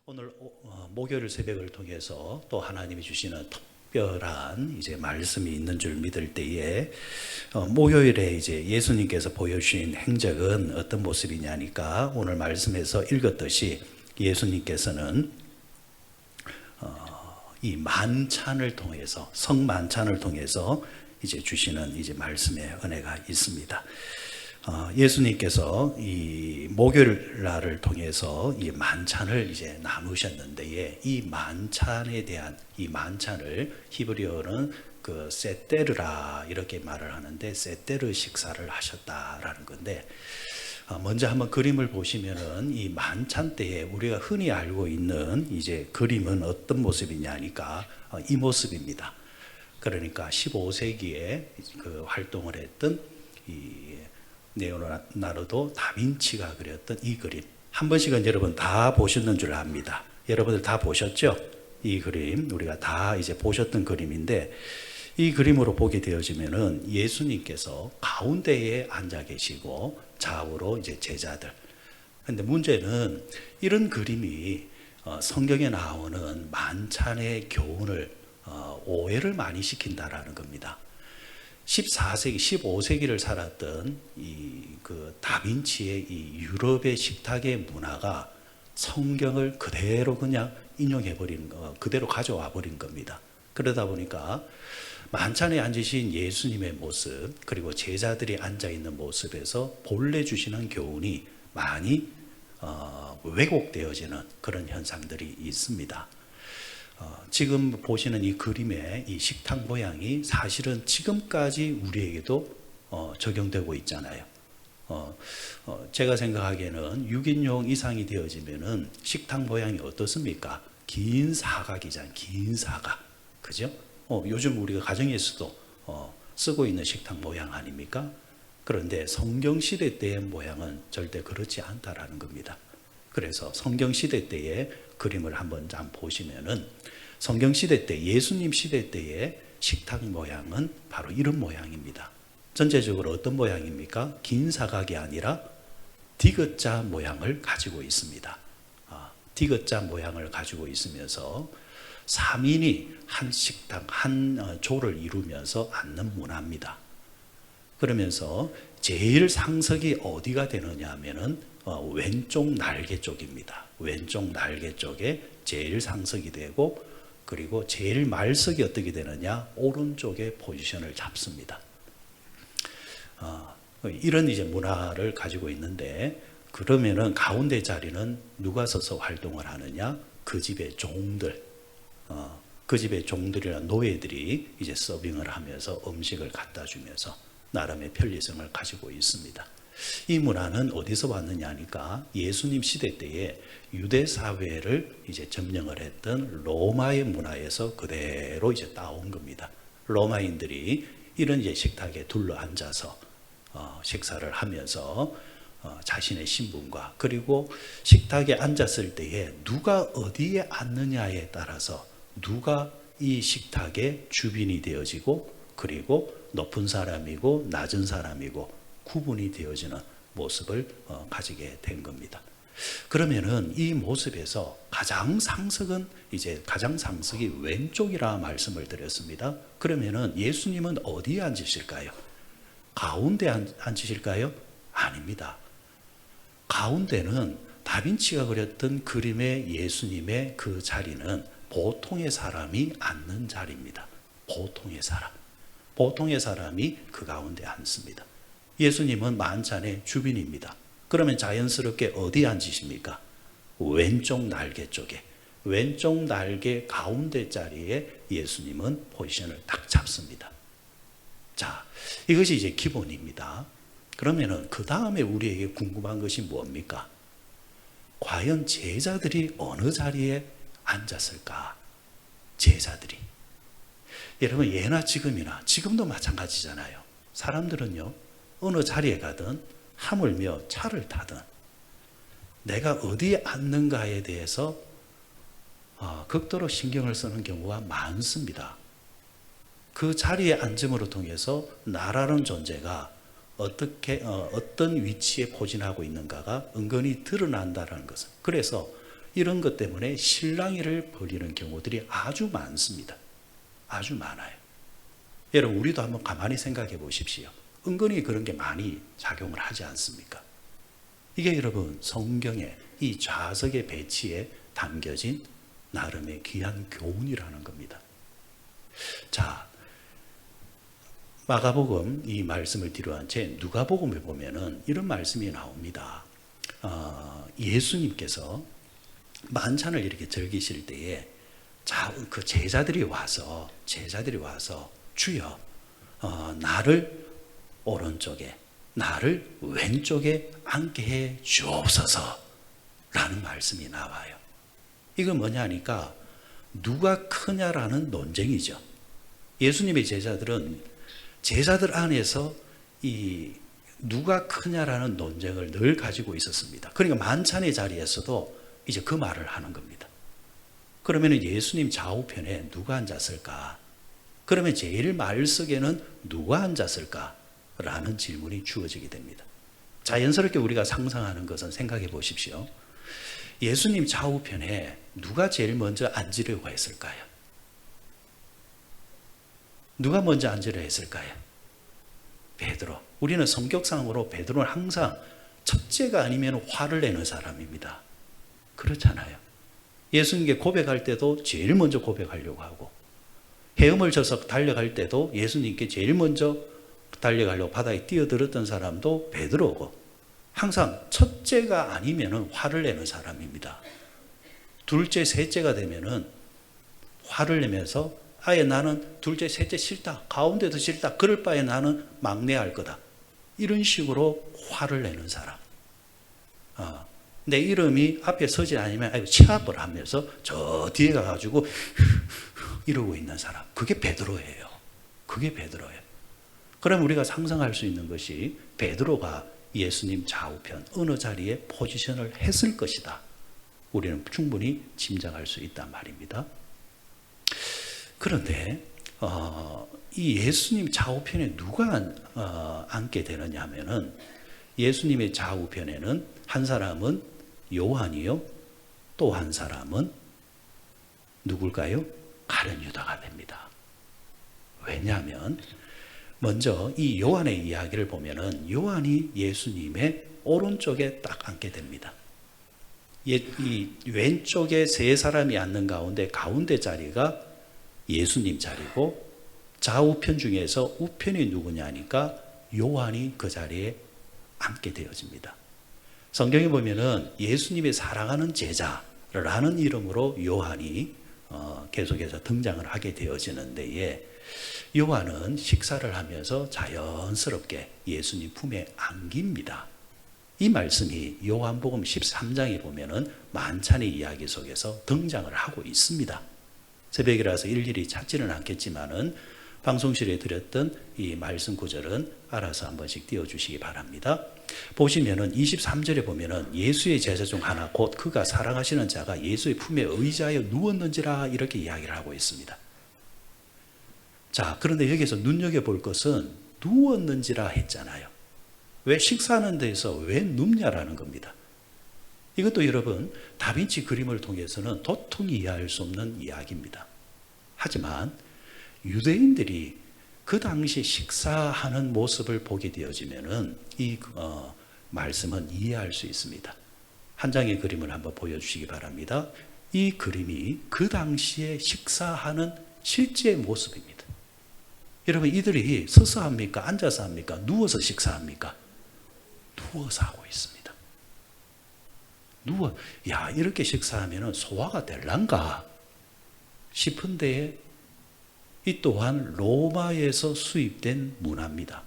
오늘 목요일 새벽을 통해서 또 하나님이 주시는 특별한 이제 말씀이 있는 줄 믿을 때에 목요일에 이제 예수님께서 보여주신 행적은 어떤 모습이냐니까 오늘 말씀에서 읽었듯이 예수님께서는 이 만찬을 통해서 성만찬을 통해서 이제 주시는 이제 말씀의 은혜가 있습니다. 예수님께서 이 목요일 날을 통해서 이 만찬을 이제 나누셨는데 이 만찬에 대한 이 만찬을 히브리어는 그 세테르라 이렇게 말을 하는데 세테르 식사를 하셨다라는 건데 먼저 한번 그림을 보시면은 이 만찬 때에 우리가 흔히 알고 있는 이제 그림은 어떤 모습이냐니까 이 모습입니다. 그러니까 15세기에 그 활동을 했던 이 레오나르도 다빈치가 그렸던 이 그림 한 번씩은 여러분 다 보셨는 줄 압니다. 여러분들 다 보셨죠? 이 그림 우리가 다 이제 보셨던 그림인데 이 그림으로 보게 되어지면은 예수님께서 가운데에 앉아 계시고 좌우로 이제 제자들. 근데 문제는 이런 그림이 성경에 나오는 만찬의 교훈을 오해를 많이 시킨다라는 겁니다. 14세기, 15세기를 살았던 그 다빈치의 이 유럽의 식탁의 문화가 성경을 그대로 그냥 인용해 버린 거, 그대로 가져와 버린 겁니다. 그러다 보니까 만찬에 앉으신 예수님의 모습, 그리고 제자들이 앉아 있는 모습에서 본래 주시는 교훈이 많이 왜곡되어지는 그런 현상들이 있습니다. 지금 보시는 이 그림의 이 식탁 모양이 사실은 지금까지 우리에게도 적용되고 있잖아요. 제가 생각하기에는 6인용 이상이 되어지면은 식탁 모양이 어떻습니까? 긴 사각이잖아요. 긴 사각. 그죠? 요즘 우리가 가정에서도 쓰고 있는 식탁 모양 아닙니까? 그런데 성경시대 때의 모양은 절대 그렇지 않다라는 겁니다. 그래서 성경시대 때의 그림을 한번 보시면은 성경시대 때 예수님 시대 때의 식탁 모양은 바로 이런 모양입니다. 전체적으로 어떤 모양입니까? 긴 사각이 아니라 디귿자 모양을 가지고 있습니다. 디귿자 모양을 가지고 있으면서 3인이 한 식탁, 한 조를 이루면서 앉는 문화입니다. 그러면서 제일 상석이 어디가 되느냐 하면은 왼쪽 날개 쪽입니다. 왼쪽 날개 쪽에 제일 상석이 되고 그리고 제일 말석이 어떻게 되느냐? 오른쪽에 포지션을 잡습니다. 이런 이제 문화를 가지고 있는데 그러면은 가운데 자리는 누가 서서 활동을 하느냐? 그 집의 종들, 그 집의 종들이나 노예들이 이제 서빙을 하면서 음식을 갖다 주면서 나름의 편리성을 가지고 있습니다. 이 문화는 어디서 왔느냐니까 예수님 시대 때에 유대 사회를 이제 점령을 했던 로마의 문화에서 그대로 이제 따온 겁니다. 로마인들이 이런 이제 식탁에 둘러 앉아서 식사를 하면서 자신의 신분과 그리고 식탁에 앉았을 때에 누가 어디에 앉느냐에 따라서 누가 이 식탁의 주빈이 되어지고 그리고 높은 사람이고 낮은 사람이고 구분이 되어지는 모습을 가지게 된 겁니다. 그러면은 이 모습에서 가장 상석이 왼쪽이라 말씀을 드렸습니다. 그러면은 예수님은 어디에 앉으실까요? 가운데 앉으실까요? 아닙니다. 가운데는 다빈치가 그렸던 그림의 예수님의 그 자리는 보통의 사람이 앉는 자리입니다. 보통의 사람이 그 가운데 앉습니다. 예수님은 만찬의 주빈입니다. 그러면 자연스럽게 어디에 앉으십니까? 왼쪽 날개 쪽에. 왼쪽 날개 가운데 자리에 예수님은 포지션을 딱 잡습니다. 자, 이것이 이제 기본입니다. 그러면은 그 다음에 우리에게 궁금한 것이 뭡니까? 과연 제자들이 어느 자리에 앉았을까? 제자들이. 여러분 예나 지금도 마찬가지잖아요. 사람들은요 어느 자리에 가든 하물며 차를 타든 내가 어디에 앉는가에 대해서 극도로 신경을 쓰는 경우가 많습니다. 그 자리에 앉음으로 통해서 나라는 존재가 어떤 위치에 포진하고 있는가가 은근히 드러난다는 것은. 그래서 이런 것 때문에 실랑이를 벌이는 경우들이 아주 많습니다. 아주 많아요. 여러분, 우리도 한번 가만히 생각해 보십시오. 은근히 그런 게 많이 작용을 하지 않습니까? 이게 여러분, 성경의 이 좌석의 배치에 담겨진 나름의 귀한 교훈이라는 겁니다. 자, 마가복음 이 말씀을 뒤로한 채 누가복음에 보면은 이런 말씀이 나옵니다. 예수님께서 만찬을 이렇게 즐기실 때에 그 제자들이 와서 주여, 나를 오른쪽에 나를 왼쪽에 앉게 해 주옵소서 라는 말씀이 나와요. 이건 뭐냐 하니까 누가 크냐라는 논쟁이죠. 예수님의 제자들 안에서 이 누가 크냐라는 논쟁을 늘 가지고 있었습니다. 그러니까 만찬의 자리에서도 이제 그 말을 하는 겁니다. 그러면 예수님 좌우편에 누가 앉았을까? 그러면 제일 말석에는 누가 앉았을까? 라는 질문이 주어지게 됩니다. 자연스럽게 우리가 상상하는 것은 생각해 보십시오. 예수님 좌우편에 누가 제일 먼저 앉으려고 했을까요? 누가 먼저 앉으려 했을까요? 베드로. 우리는 성격상으로 베드로는 항상 첫째가 아니면 화를 내는 사람입니다. 그렇잖아요. 예수님께 고백할 때도 제일 먼저 고백하려고 하고, 헤엄을 져서 달려갈 때도 예수님께 제일 먼저 달려가려고 바다에 뛰어들었던 사람도 베드로고, 항상 첫째가 아니면 화를 내는 사람입니다. 둘째, 셋째가 되면은 화를 내면서 아예 나는 둘째, 셋째 싫다, 가운데도 싫다, 그럴 바에 나는 막내 할 거다, 이런 식으로 화를 내는 사람. 내 이름이 앞에 서지 않으면 취합을 하면서 저 뒤에 가가지고 이러고 있는 사람. 그게 베드로예요. 그게 베드로예요. 그럼 우리가 상상할 수 있는 것이 베드로가 예수님 좌우편 어느 자리에 포지션을 했을 것이다. 우리는 충분히 짐작할 수 있단 말입니다. 그런데 이 예수님 좌우편에 누가 앉게 되느냐 하면은, 예수님의 좌우편에는 한 사람은 요한이요, 또 한 사람은 누굴까요? 가룟 유다가 됩니다. 왜냐하면 먼저 이 요한의 이야기를 보면은 요한이 예수님의 오른쪽에 딱 앉게 됩니다. 이 왼쪽에 세 사람이 앉는 가운데 자리가 예수님 자리고, 좌우편 중에서 우편이 누구냐니까 요한이 그 자리에 앉게 되어집니다. 성경에 보면은 예수님의 사랑하는 제자라는 이름으로 요한이 계속해서 등장을 하게 되어지는 데에, 요한은 식사를 하면서 자연스럽게 예수님 품에 안깁니다. 이 말씀이 요한복음 13장에 보면은 만찬의 이야기 속에서 등장을 하고 있습니다. 새벽이라서 일일이 찾지는 않겠지만은 방송실에 드렸던 이 말씀 구절은 알아서 한 번씩 띄워주시기 바랍니다. 보시면은 23절에 보면은 예수의 제자 중 하나 곧 그가 사랑하시는 자가 예수의 품에 의지하여 누웠는지라, 이렇게 이야기를 하고 있습니다. 자, 그런데 여기서 눈여겨볼 것은 누웠는지라 했잖아요. 왜 식사하는 데서 왜 눕냐라는 겁니다. 이것도 여러분 다빈치 그림을 통해서는 도통히 이해할 수 없는 이야기입니다. 하지만 유대인들이 그 당시 식사하는 모습을 보게 되어지면은 이 말씀은 이해할 수 있습니다. 한 장의 그림을 한번 보여주시기 바랍니다. 이 그림이 그 당시에 식사하는 실제 모습입니다. 여러분, 이들이 서서 합니까? 앉아서 합니까? 누워서 식사합니까? 누워서 하고 있습니다. 이렇게 식사하면 소화가 될란가 싶은데, 이 또한 로마에서 수입된 문화입니다.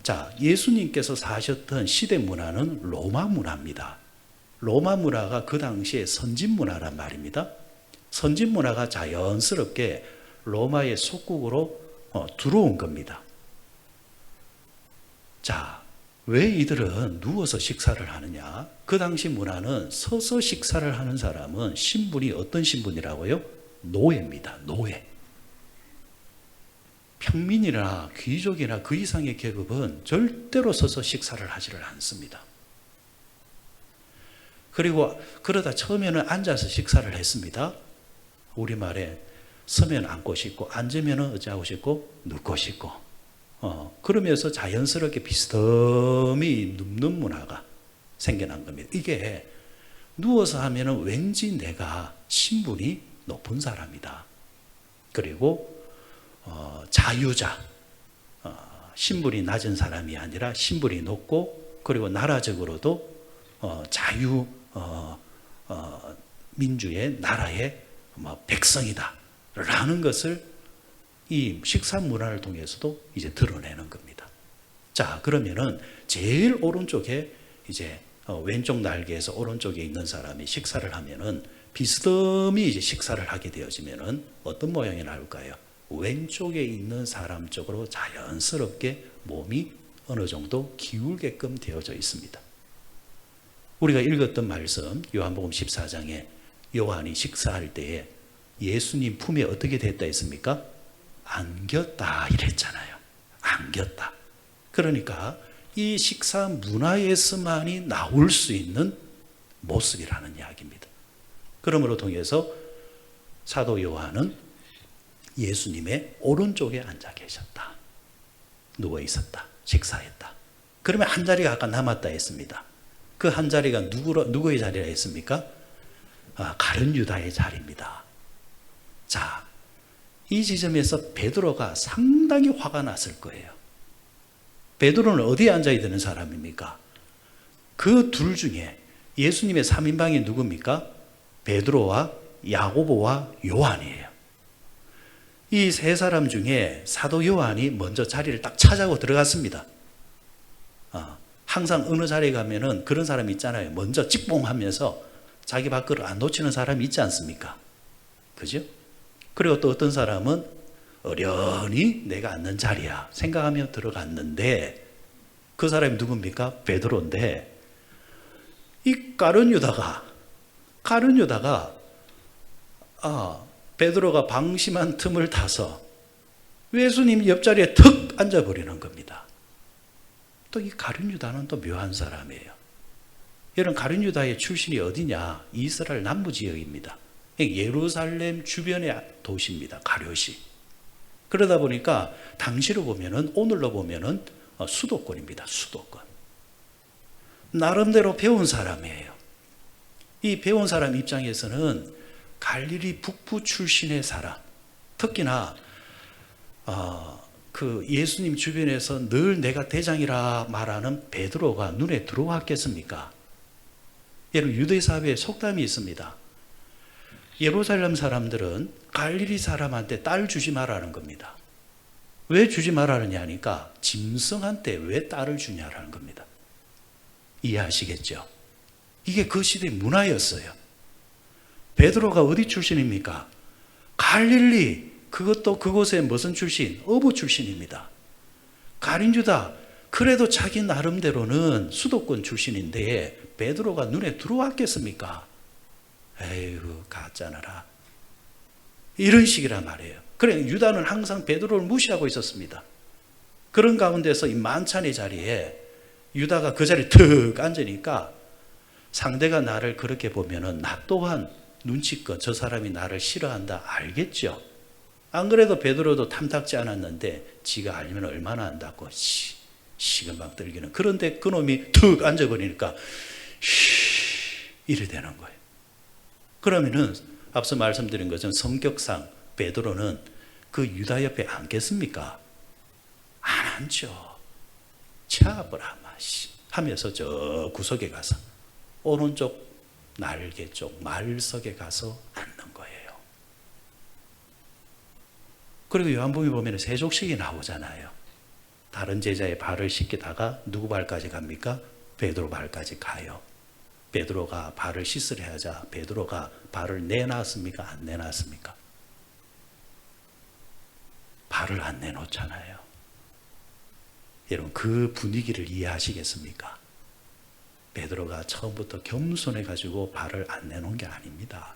자, 예수님께서 사셨던 시대 문화는 로마 문화입니다. 로마 문화가 그 당시에 선진 문화란 말입니다. 선진 문화가 자연스럽게 로마의 속국으로 들어온 겁니다. 자, 왜 이들은 누워서 식사를 하느냐? 그 당시 문화는 서서 식사를 하는 사람은 신분이 어떤 신분이라고요? 노예입니다. 노예. 평민이나 귀족이나 그 이상의 계급은 절대로 서서 식사를 하지를 않습니다. 그리고 그러다 처음에는 앉아서 식사를 했습니다. 우리말에 서면 앉고 싶고 앉으면 어찌하고 싶고 눕고 싶고 그러면서 자연스럽게 비스듬히 눕는 문화가 생겨난 겁니다. 이게 누워서 하면은 왠지 내가 신분이 높은 사람이다. 그리고 자유자, 신분이 낮은 사람이 아니라 신분이 높고 그리고 나라적으로도 자유 민주의 나라의 백성이다 라는 것을 이 식사 문화를 통해서도 이제 드러내는 겁니다. 자, 그러면은 제일 오른쪽에 이제 왼쪽 날개에서 오른쪽에 있는 사람이 식사를 하면은 비스듬히 이제 식사를 하게 되어지면은 어떤 모양이 나올까요? 왼쪽에 있는 사람 쪽으로 자연스럽게 몸이 어느 정도 기울게끔 되어져 있습니다. 우리가 읽었던 말씀 요한복음 14장에 요한이 식사할 때에 예수님 품에 어떻게 됐다 했습니까? 안겼다 이랬잖아요. 안겼다. 그러니까 이 식사 문화에서만이 나올 수 있는 모습이라는 이야기입니다. 그러므로 통해서 사도 요한은 예수님의 오른쪽에 앉아 계셨다. 누워 있었다. 식사했다. 그러면 한 자리가 아까 남았다 했습니다. 그 한 자리가 누구의 자리라 했습니까? 가룟 유다의 자리입니다. 자, 이 지점에서 베드로가 상당히 화가 났을 거예요. 베드로는 어디에 앉아야 되는 사람입니까? 그 둘 중에 예수님의 3인방이 누굽니까? 베드로와 야고보와 요한이에요. 이 세 사람 중에 사도 요한이 먼저 자리를 딱 차지하고 들어갔습니다. 항상 어느 자리에 가면은 그런 사람이 있잖아요. 먼저 찍봉하면서 자기 밥그릇 안 놓치는 사람이 있지 않습니까? 그죠? 그리고 또 어떤 사람은 어련히 내가 앉는 자리야 생각하며 들어갔는데 그 사람이 누굽니까? 베드로인데 이 가룟 유다가 베드로가 방심한 틈을 타서 예수님 옆자리에 턱 앉아버리는 겁니다. 또 이 가룟 유다는 또 묘한 사람이에요. 여러분, 가룟 유다의 출신이 어디냐? 이스라엘 남부 지역입니다. 예루살렘 주변의 도시입니다. 가룟이. 그러다 보니까 당시로 보면은, 오늘로 보면은 수도권입니다. 수도권. 나름대로 배운 사람이에요. 이 배운 사람 입장에서는 갈릴리 북부 출신의 사람, 특히나 그 예수님 주변에서 늘 내가 대장이라 말하는 베드로가 눈에 들어왔겠습니까? 여러분, 유대 사회에 속담이 있습니다. 예루살렘 사람들은 갈릴리 사람한테 딸 주지 말라는 겁니다. 왜 주지 말라느냐 하니까 짐승한테 왜 딸을 주냐라는 겁니다. 이해하시겠죠? 이게 그 시대의 문화였어요. 베드로가 어디 출신입니까? 갈릴리, 그것도 그곳의 무슨 출신? 어부 출신입니다. 가룟 유다, 그래도 자기 나름대로는 수도권 출신인데 베드로가 눈에 들어왔겠습니까? 에휴, 가짜나라. 이런 식이란 말이에요. 그래, 유다는 항상 베드로를 무시하고 있었습니다. 그런 가운데서 이 만찬의 자리에 유다가 그 자리에 턱 앉으니까 상대가 나를 그렇게 보면은 나 또한 눈치껏 저 사람이 나를 싫어한다 알겠죠? 안 그래도 베드로도 탐탁지 않았는데 지가 알면 얼마나 안다고 시금방 떨기는. 그런데 그놈이 툭 앉아버리니까 이래 되는 거예요. 그러면은 앞서 말씀드린 것처럼 성격상 베드로는 그 유다 옆에 앉겠습니까? 안 앉죠. 차브라마 하면서 저 구석에 가서 오른쪽 날개 쪽 말석에 가서 앉는 거예요. 그리고 요한복음에 보면 세족식이 나오잖아요. 다른 제자의 발을 씻기다가 누구 발까지 갑니까? 베드로 발까지 가요. 베드로가 발을 씻으려 하자 베드로가 발을 내놨습니까? 안 내놨습니까? 발을 안 내놓잖아요. 여러분, 그 분위기를 이해하시겠습니까? 베드로가 처음부터 겸손해가지고 발을 안 내놓은 게 아닙니다.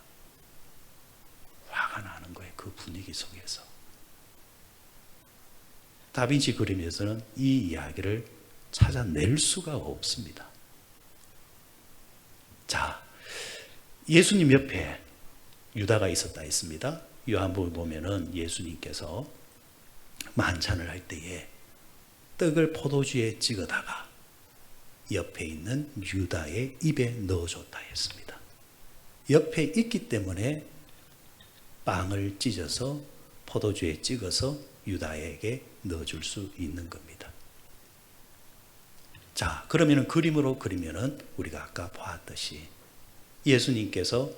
화가 나는 거예요. 그 분위기 속에서. 다빈치 그림에서는 이 이야기를 찾아낼 수가 없습니다. 자, 예수님 옆에 유다가 있었다 했습니다. 요한복음 보면은 예수님께서 만찬을 할 때에 떡을 포도주에 찍어다가 옆에 있는 유다의 입에 넣어줬다 했습니다. 옆에 있기 때문에 빵을 찢어서 포도주에 찍어서 유다에게 넣어줄 수 있는 겁니다. 자, 그러면은 그림으로 그리면은 우리가 아까 보았듯이 예수님께서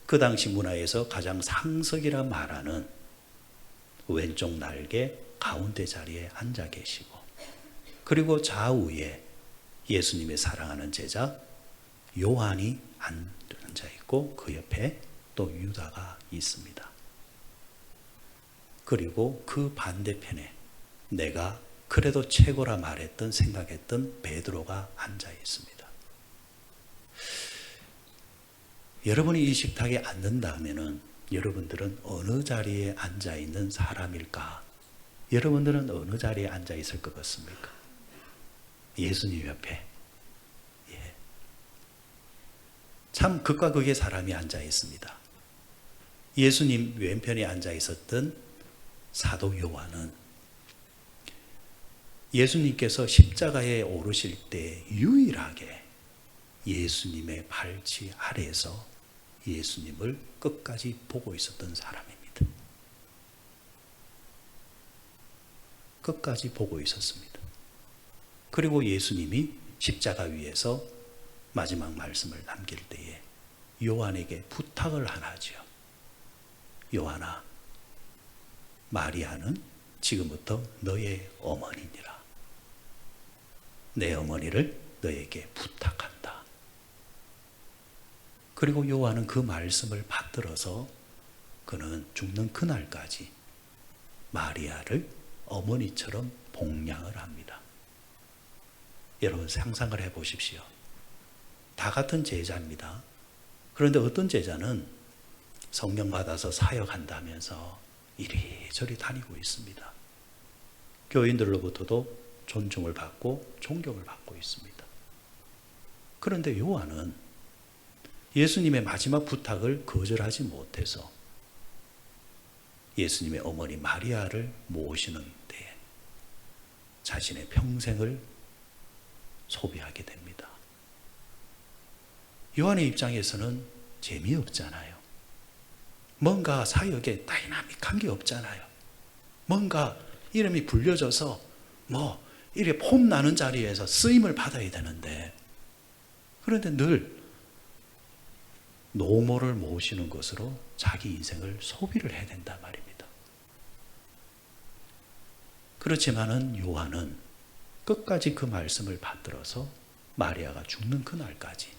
그 당시 문화에서 가장 상석이라 말하는 왼쪽 날개 가운데 자리에 앉아 계시고, 그리고 좌우에 예수님의 사랑하는 제자 요한이 앉아 있고 그 옆에 또 유다가 있습니다. 그리고 그 반대편에 내가 그래도 최고라 말했던 생각했던 베드로가 앉아 있습니다. 여러분이 이 식탁에 앉는다면은 여러분들은 어느 자리에 앉아 있는 사람일까? 여러분들은 어느 자리에 앉아 있을 것 같습니까? 예수님 옆에. 예. 참 극과 극의 사람이 앉아 있습니다. 예수님 왼편에 앉아 있었던 사도 요한은 예수님께서 십자가에 오르실 때 유일하게 예수님의 발치 아래에서 예수님을 끝까지 보고 있었던 사람입니다. 끝까지 보고 있었습니다. 그리고 예수님이 십자가 위에서 마지막 말씀을 남길 때에 요한에게 부탁을 하나 하죠. 요한아, 마리아는 지금부터 너의 어머니니라. 내 어머니를 너에게 부탁한다. 그리고 요한은 그 말씀을 받들어서 그는 죽는 그날까지 마리아를 어머니처럼 봉양을 합니다. 여러분 상상을 해보십시오. 다 같은 제자입니다. 그런데 어떤 제자는 성령 받아서 사역한다면서 이리저리 다니고 있습니다. 교인들로부터도 존중을 받고 존경을 받고 있습니다. 그런데 요한은 예수님의 마지막 부탁을 거절하지 못해서 예수님의 어머니 마리아를 모시는 데에 자신의 평생을 소비하게 됩니다. 요한의 입장에서는 재미없잖아요. 뭔가 사역에 다이나믹한 게 없잖아요. 뭔가 이름이 불려져서 이렇게 폼 나는 자리에서 쓰임을 받아야 되는데, 그런데 늘 노모를 모시는 것으로 자기 인생을 소비를 해야 된단 말입니다. 그렇지만은 요한은 끝까지 그 말씀을 받들어서 마리아가 죽는 그날까지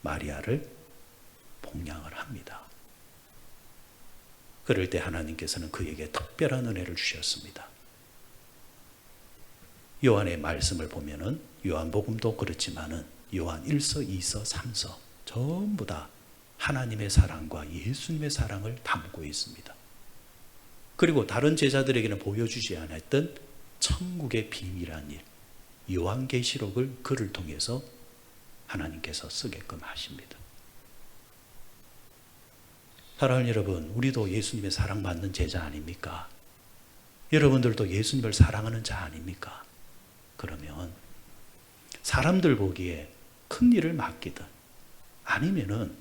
마리아를 봉양을 합니다. 그럴 때 하나님께서는 그에게 특별한 은혜를 주셨습니다. 요한의 말씀을 보면은 요한복음도 그렇지만은 요한 1서, 2서, 3서 전부 다 하나님의 사랑과 예수님의 사랑을 담고 있습니다. 그리고 다른 제자들에게는 보여주지 않았던 천국의 비밀한 일, 요한계시록을 그를 통해서 하나님께서 쓰게끔 하십니다. 사랑하는 여러분, 우리도 예수님의 사랑받는 제자 아닙니까? 여러분들도 예수님을 사랑하는 자 아닙니까? 그러면 사람들 보기에 큰 일을 맡기든 아니면은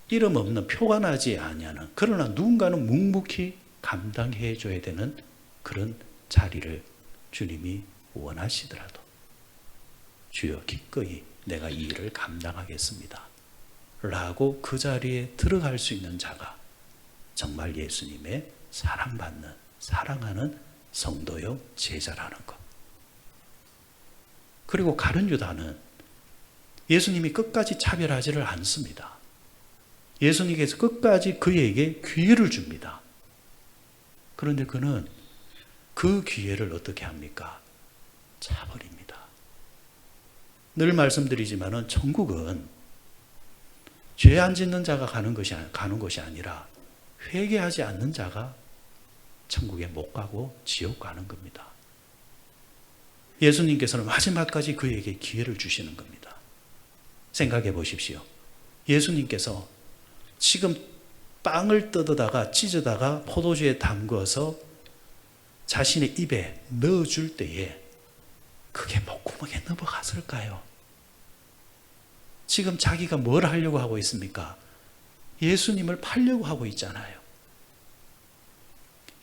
이름 없는 표가 나지 아니하는, 그러나 누군가는 묵묵히 감당해 줘야 되는 그런 자리를 주님이 원하시더라도 주여 기꺼이 내가 이 일을 감당하겠습니다 라고 그 자리에 들어갈 수 있는 자가 정말 예수님의 사랑받는, 사랑하는 성도요 제자라는 것. 그리고 가룟 유다는 예수님이 끝까지 차별하지를 않습니다. 예수님께서 끝까지 그에게 기회를 줍니다. 그런데 그는 그 기회를 어떻게 합니까? 차버립니다. 늘 말씀드리지만은 천국은 죄 안 짓는 자가 가는 것이 아니라 회개하지 않는 자가 천국에 못 가고 지옥 가는 겁니다. 예수님께서는 마지막까지 그에게 기회를 주시는 겁니다. 생각해 보십시오. 예수님께서 지금 빵을 뜯어다가 찢어다가 포도주에 담궈서 자신의 입에 넣어줄 때에 그게 목구멍에 넘어갔을까요? 지금 자기가 뭘 하려고 하고 있습니까? 예수님을 팔려고 하고 있잖아요.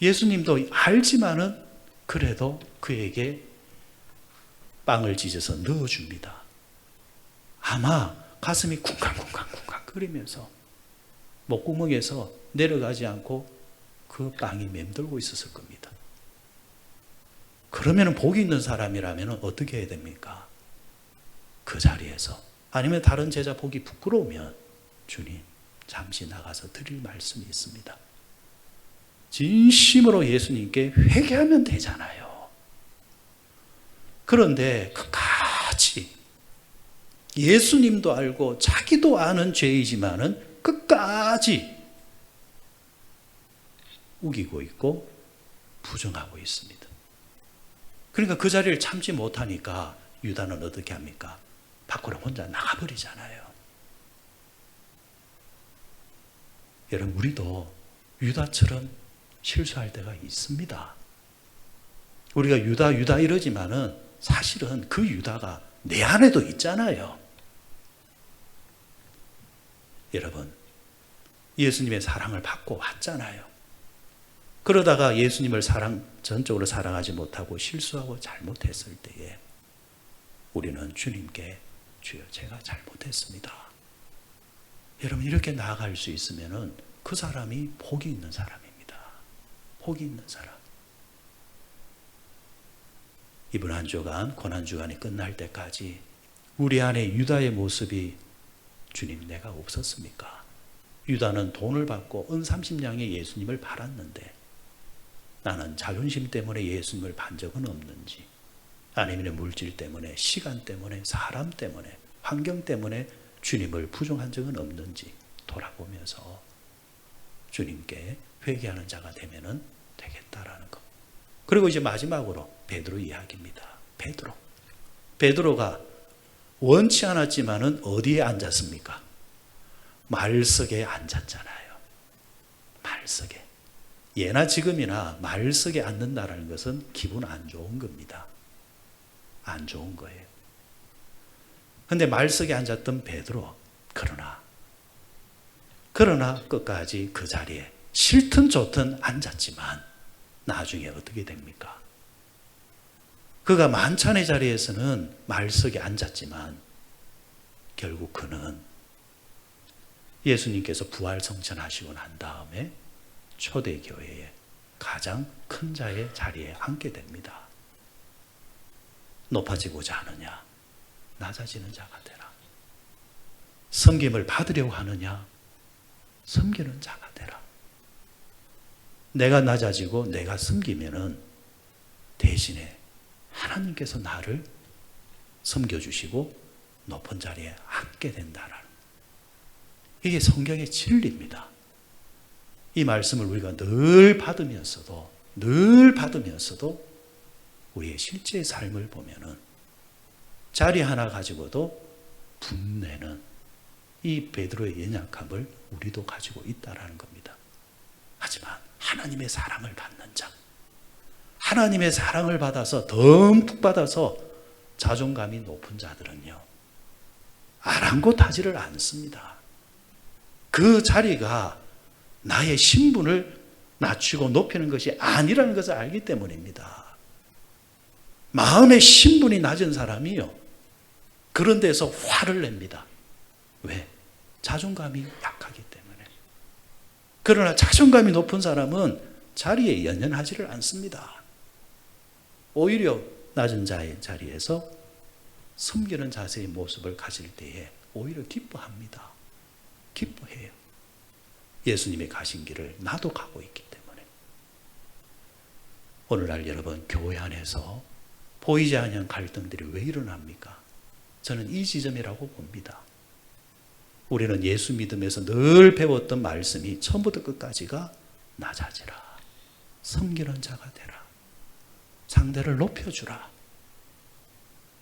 예수님도 알지만은 그래도 그에게 빵을 찢어서 넣어줍니다. 아마 가슴이 쿵쾅쿵쾅쿵쾅 거리면서 목구멍에서 내려가지 않고 그 빵이 맴돌고 있었을 겁니다. 그러면 복이 있는 사람이라면 어떻게 해야 됩니까? 그 자리에서, 아니면 다른 제자 보기 부끄러우면 주님 잠시 나가서 드릴 말씀이 있습니다. 진심으로 예수님께 회개하면 되잖아요. 그런데 끝까지 예수님도 알고 자기도 아는 죄이지만은 끝까지 우기고 있고 부정하고 있습니다. 그러니까 그 자리를 참지 못하니까 유다는 어떻게 합니까? 밖으로 혼자 나가버리잖아요. 여러분, 우리도 유다처럼 실수할 때가 있습니다. 우리가 유다 이러지만은 사실은 그 유다가 내 안에도 있잖아요. 여러분, 예수님의 사랑을 받고 왔잖아요. 그러다가 예수님을 전적으로 사랑하지 못하고 실수하고 잘못했을 때에 우리는 주님께 주여 제가 잘못했습니다. 여러분, 이렇게 나아갈 수 있으면은 그 사람이 복이 있는 사람입니다. 복이 있는 사람. 이번 한 주간, 고난주간이 끝날 때까지 우리 안에 유다의 모습이 주님 내가 없었습니까? 유다는 돈을 받고 은 30냥의 예수님을 팔았는데 나는 자존심 때문에 예수님을 반 적은 없는지, 아니면 물질 때문에, 시간 때문에, 사람 때문에, 환경 때문에 주님을 부정한 적은 없는지 돌아보면서 주님께 회개하는 자가 되면 되겠다라는 것. 그리고 이제 마지막으로 베드로 이야기입니다. 베드로가 원치 않았지만은 어디에 앉았습니까? 말석에 앉았잖아요. 말석에. 예나 지금이나 말석에 앉는다는 것은 기분 안 좋은 겁니다. 안 좋은 거예요. 그런데 말석에 앉았던 베드로, 그러나 끝까지 그 자리에 싫든 좋든 앉았지만 나중에 어떻게 됩니까? 그가 만찬의 자리에서는 말석에 앉았지만 결국 그는 예수님께서 부활성천하시고 난 다음에 초대교회의 가장 큰 자의 자리에 앉게 됩니다. 높아지고자 하느냐? 낮아지는 자가 되라. 섬김을 받으려고 하느냐? 섬기는 자가 되라. 내가 낮아지고 내가 섬기면은 대신에 하나님께서 나를 섬겨주시고 높은 자리에 앉게 된다는, 이게 성경의 진리입니다. 이 말씀을 우리가 늘 받으면서도 우리의 실제 삶을 보면은 자리 하나 가지고도 분내는 이 베드로의 연약함을 우리도 가지고 있다라는 겁니다. 하지만 하나님의 사랑을 받는 자, 하나님의 사랑을 받아서 듬뿍 받아서 자존감이 높은 자들은요, 아랑곳하지를 않습니다. 그 자리가 나의 신분을 낮추고 높이는 것이 아니라는 것을 알기 때문입니다. 마음의 신분이 낮은 사람이요, 그런 데서 화를 냅니다. 왜? 자존감이 약하기 때문에. 그러나 자존감이 높은 사람은 자리에 연연하지를 않습니다. 오히려 낮은 자의 자리에서 섬기는 자세의 모습을 가질 때에 오히려 기뻐합니다. 기뻐해요. 예수님이 가신 길을 나도 가고 있기 때문에. 오늘날 여러분, 교회 안에서 보이지 않는 갈등들이 왜 일어납니까? 저는 이 지점이라고 봅니다. 우리는 예수 믿음에서 늘 배웠던 말씀이 처음부터 끝까지가 낮아지라, 섬기는 자가 되라, 상대를 높여주라.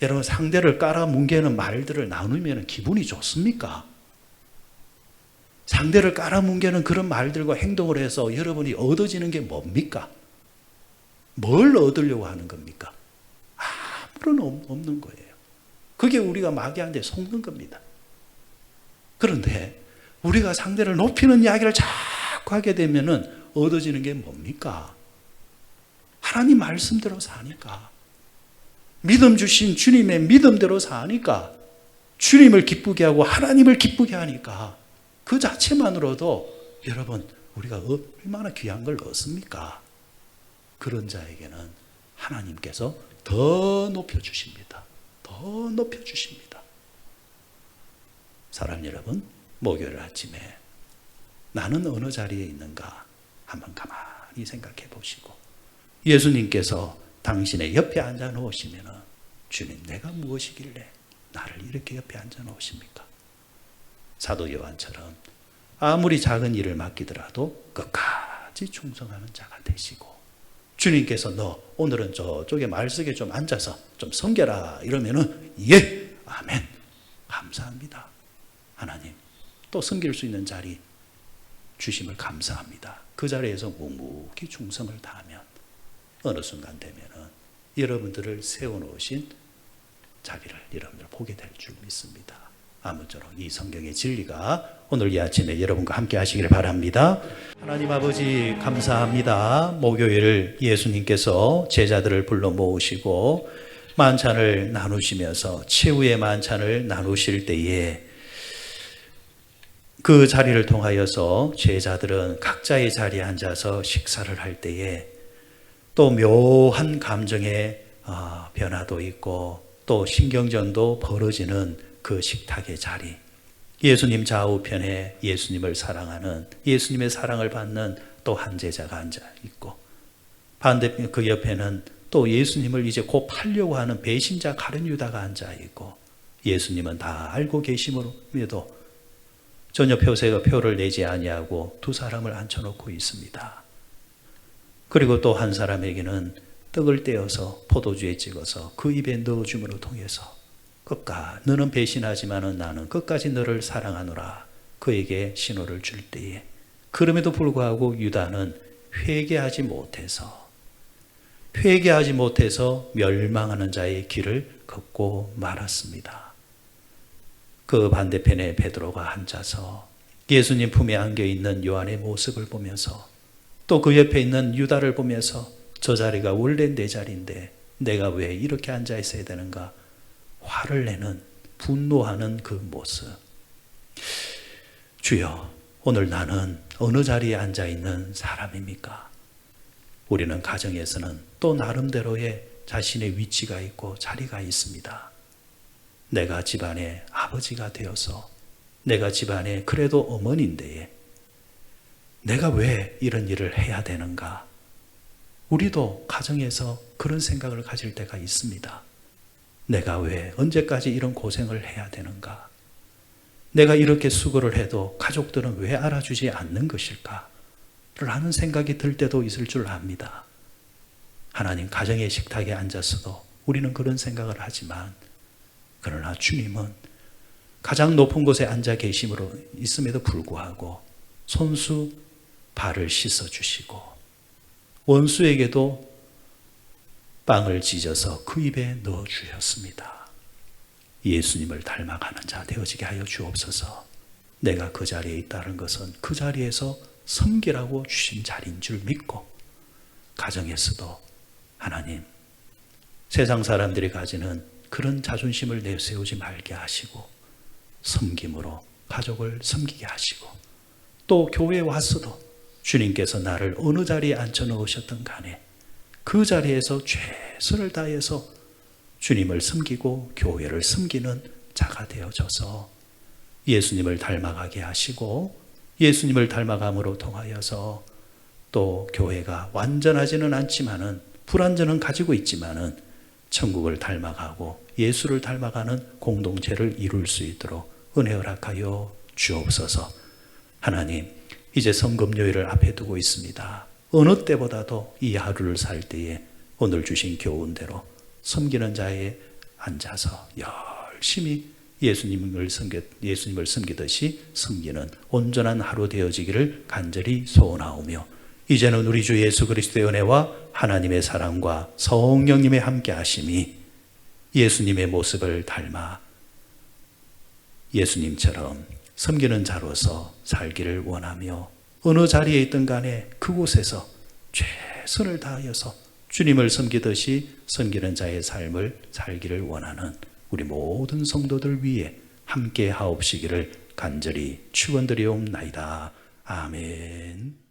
여러분, 상대를 깔아뭉개는 말들을 나누면 기분이 좋습니까? 상대를 깔아뭉개는 그런 말들과 행동을 해서 여러분이 얻어지는 게 뭡니까? 뭘 얻으려고 하는 겁니까? 아무런 없는 거예요. 그게 우리가 마귀한테 속는 겁니다. 그런데 우리가 상대를 높이는 이야기를 자꾸 하게 되면은 얻어지는 게 뭡니까? 하나님 말씀대로 사니까. 믿음 주신 주님의 믿음대로 사니까. 주님을 기쁘게 하고 하나님을 기쁘게 하니까 그 자체만으로도 여러분 우리가 얼마나 귀한 걸 얻습니까? 그런 자에게는 하나님께서 더 높여주십니다. 더 높여주십니다. 사랑 여러분, 목요일 아침에 나는 어느 자리에 있는가 한번 가만히 생각해 보시고 예수님께서 당신의 옆에 앉아 놓으시면 주님 내가 무엇이길래 나를 이렇게 옆에 앉아 놓으십니까? 사도 요한처럼 아무리 작은 일을 맡기더라도 끝까지 충성하는 자가 되시고 주님께서 너 오늘은 저쪽에 말석에 좀 앉아서 좀 섬겨라 이러면은 예 아멘 감사합니다. 하나님 또 섬길 수 있는 자리 주심을 감사합니다. 그 자리에서 묵묵히 충성을 다하면 어느 순간 되면은 여러분들을 세워놓으신 자리를 여러분들 보게 될 줄 믿습니다. 아무쪼록 이 성경의 진리가 오늘 이 아침에 여러분과 함께 하시기를 바랍니다. 하나님 아버지 감사합니다. 목요일 예수님께서 제자들을 불러 모으시고 만찬을 나누시면서 최후의 만찬을 나누실 때에 그 자리를 통하여서 제자들은 각자의 자리에 앉아서 식사를 할 때에 또 묘한 감정의 변화도 있고 또 신경전도 벌어지는 그 식탁의 자리, 예수님 좌우편에 예수님을 사랑하는 예수님의 사랑을 받는 또 한 제자가 앉아 있고 반대편 그 옆에는 또 예수님을 이제 곧 팔려고 하는 배신자 가룟 유다가 앉아 있고 예수님은 다 알고 계심으로도 전혀 표를 내지 아니하고 두 사람을 앉혀놓고 있습니다. 그리고 또 한 사람에게는 떡을 떼어서 포도주에 찍어서 그 입에 넣어줌으로 통해서 너는 배신하지만은 나는 끝까지 너를 사랑하노라 그에게 신호를 줄 때에 그럼에도 불구하고 유다는 회개하지 못해서 멸망하는 자의 길을 걷고 말았습니다. 그 반대편에 베드로가 앉아서 예수님 품에 안겨있는 요한의 모습을 보면서 또 그 옆에 있는 유다를 보면서 저 자리가 원래 내 자리인데 내가 왜 이렇게 앉아 있어야 되는가 화를 내는 분노하는 그 모습. 주여 오늘 나는 어느 자리에 앉아 있는 사람입니까? 우리는 가정에서는 또 나름대로의 자신의 위치가 있고 자리가 있습니다. 내가 집안의 아버지가 되어서 내가 집안의 그래도 어머니인데 내가 왜 이런 일을 해야 되는가? 우리도 가정에서 그런 생각을 가질 때가 있습니다. 내가 왜 언제까지 이런 고생을 해야 되는가? 내가 이렇게 수고를 해도 가족들은 왜 알아주지 않는 것일까? 라는 생각이 들 때도 있을 줄 압니다. 하나님 가정의 식탁에 앉아서도 우리는 그런 생각을 하지만 그러나 주님은 가장 높은 곳에 앉아 계심으로 있음에도 불구하고 손수 발을 씻어주시고 원수에게도 빵을 찢어서 그 입에 넣어주셨습니다. 예수님을 닮아가는 자 되어지게 하여 주옵소서. 내가 그 자리에 있다는 것은 그 자리에서 섬기라고 주신 자리인 줄 믿고 가정에서도 하나님 세상 사람들이 가지는 그런 자존심을 내세우지 말게 하시고 섬김으로 가족을 섬기게 하시고 또 교회에 왔어도 주님께서 나를 어느 자리에 앉혀놓으셨든 간에 그 자리에서 최선을 다해서 주님을 섬기고 교회를 섬기는 자가 되어져서 예수님을 닮아가게 하시고 예수님을 닮아감으로 통하여서 또 교회가 완전하지는 않지만은 불완전은 가지고 있지만은 천국을 닮아가고 예수를 닮아가는 공동체를 이룰 수 있도록 은혜 허락하여 주옵소서. 하나님 이제 성금요일을 앞에 두고 있습니다. 어느 때보다도 이 하루를 살 때에 오늘 주신 교훈대로 섬기는 자에 앉아서 열심히 예수님을 섬기듯이 섬기는 온전한 하루 되어지기를 간절히 소원하오며, 이제는 우리 주 예수 그리스도의 은혜와 하나님의 사랑과 성령님의 함께 하심이 예수님의 모습을 닮아 예수님처럼 섬기는 자로서 살기를 원하며, 어느 자리에 있든 간에 그곳에서 최선을 다하여서 주님을 섬기듯이 섬기는 자의 삶을 살기를 원하는 우리 모든 성도들 위해 함께 하옵시기를 간절히 축원드리옵나이다. 아멘.